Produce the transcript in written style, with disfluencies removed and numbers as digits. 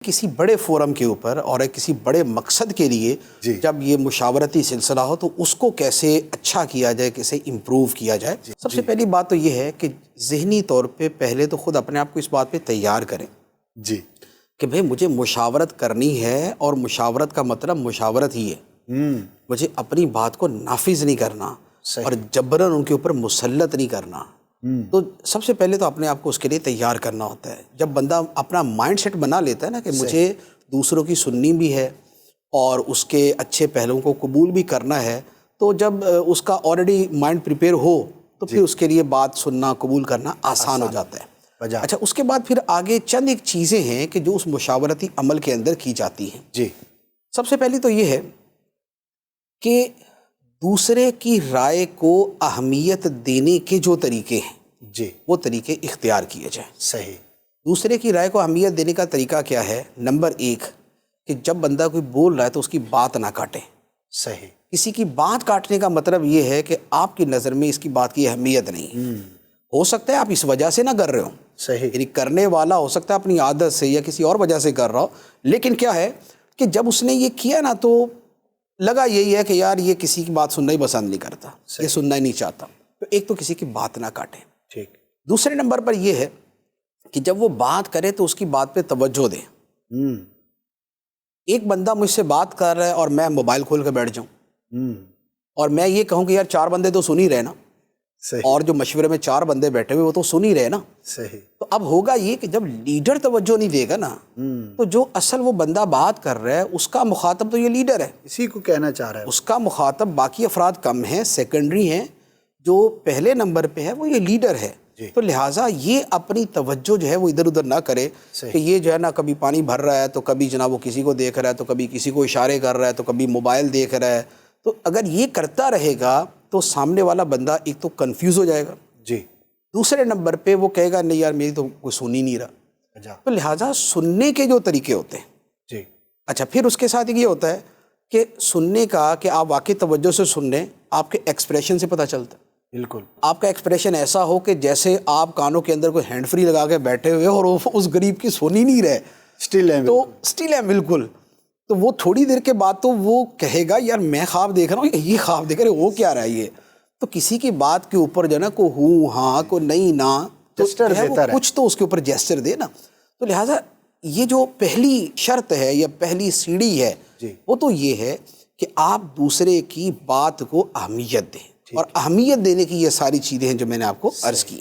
کسی بڑے فورم کے اوپر اور ایک کسی بڑے مقصد کے لیے جب یہ مشاورتی سلسلہ ہو تو اس کو کیسے اچھا کیا جائے، کیسے امپروو کیا جائے۔ سب سے پہلی بات تو یہ ہے کہ ذہنی طور پہ پہلے تو خود اپنے آپ کو اس بات پہ تیار کریں کہ بھئی مجھے مشاورت کرنی ہے، اور مشاورت کا مطلب مشاورت ہی ہے۔ مجھے اپنی بات کو نافذ نہیں کرنا اور جبراً ان کے اوپر مسلط نہیں کرنا۔ تو سب سے پہلے تو اپنے آپ کو اس کے لیے تیار کرنا ہوتا ہے۔ جب بندہ اپنا مائنڈ سیٹ بنا لیتا ہے نا کہ مجھے دوسروں کی سننی بھی ہے اور اس کے اچھے پہلوؤں کو قبول بھی کرنا ہے، تو جب اس کا آلریڈی مائنڈ پریپیئر ہو تو پھر اس کے لیے بات سننا قبول کرنا آسان ہو جاتا ہے۔ اچھا، اس کے بعد پھر آگے چند ایک چیزیں ہیں کہ جو اس مشاورتی عمل کے اندر کی جاتی ہیں۔ سب سے پہلی تو یہ ہے کہ دوسرے کی رائے کو اہمیت دینے کے جو طریقے ہیں وہ طریقے اختیار کیے جائیں۔ دوسرے کی رائے کو اہمیت دینے کا طریقہ کیا ہے؟ نمبر ایک، کہ جب بندہ کوئی بول رہا ہے تو اس کی بات نہ کاٹیں۔ کسی کی بات کاٹنے کا مطلب یہ ہے کہ آپ کی نظر میں اس کی بات کی اہمیت نہیں۔ ہو سکتا ہے آپ اس وجہ سے نہ کر رہے ہو، یعنی کرنے والا ہو سکتا ہے اپنی عادت سے یا کسی اور وجہ سے کر رہا ہو، لیکن کیا ہے کہ جب اس نے یہ کیا نا تو لگا یہی ہے کہ یار یہ کسی کی بات سننا ہی پسند نہیں کرتا، یہ سننا ہی نہیں چاہتا، تو ایک تو کسی کی بات نہ کاٹیں۔ دوسرے نمبر پر یہ ہے کہ جب وہ بات کرے تو اس کی بات پہ توجہ دیں۔ ایک بندہ مجھ سے بات کر رہا ہے اور میں موبائل کھول کے بیٹھ جاؤں اور میں یہ کہوں کہ یار چار بندے تو سن ہی رہے نا، اور جو مشورے میں چار بندے بیٹھے ہوئے وہ تو سن ہی رہے نا، تو اب ہوگا یہ کہ جب لیڈر توجہ نہیں دے گا نا تو جو اصل وہ بندہ بات کر رہا ہے اس کا مخاطب تو یہ لیڈر ہے، اسی کو کہنا چاہ رہا ہے، اس کا مخاطب باقی افراد کم ہیں، سیکنڈری ہیں، جو پہلے نمبر پہ ہے وہ یہ لیڈر ہے۔ تو لہٰذا یہ اپنی توجہ جو ہے وہ ادھر ادھر نہ کرے کہ یہ جو ہے نا کبھی پانی بھر رہا ہے تو کبھی جناب وہ کسی کو دیکھ رہا ہے، تو کبھی کسی کو اشارے کر رہا ہے، تو کبھی موبائل دیکھ رہا ہے۔ تو اگر یہ کرتا رہے گا تو سامنے والا بندہ ایک تو کنفیوز ہو جائے گا، دوسرے نمبر پہ وہ کہے گا نہیں یار میری تو کوئی سن ہی نہیں رہا۔ تو لہٰذا سننے کے جو طریقے ہوتے ہیں، اچھا پھر اس کے ساتھ یہ ہوتا ہے کہ سننے کا کہ آپ واقعی توجہ سے سن لیں، آپ کے ایکسپریشن سے پتہ چلتا ہے۔ بالکل، آپ کا ایکسپریشن ایسا ہو کہ جیسے آپ کانوں کے اندر کوئی ہینڈ فری لگا کے بیٹھے ہوئے اور اس غریب کی سن ہی نہیں رہے، اسٹل ہے بالکل۔ تو وہ تھوڑی دیر کے بعد تو وہ کہے گا یار میں خواب دیکھ رہا ہوں، یہ خواب دیکھ رہے وہ کیا رہا ہے یہ۔ تو کسی کی بات کے اوپر جو ہے نا کو ہوں ہاں کو نہیں نہ تو کچھ تو اس کے اوپر جیسچر دے نا۔ تو لہٰذا یہ جو پہلی شرط ہے یا پہلی سیڑھی ہے وہ تو یہ ہے کہ آپ دوسرے کی بات کو اہمیت دیں، اور اہمیت دینے کی یہ ساری چیزیں ہیں جو میں نے آپ کو عرض کی۔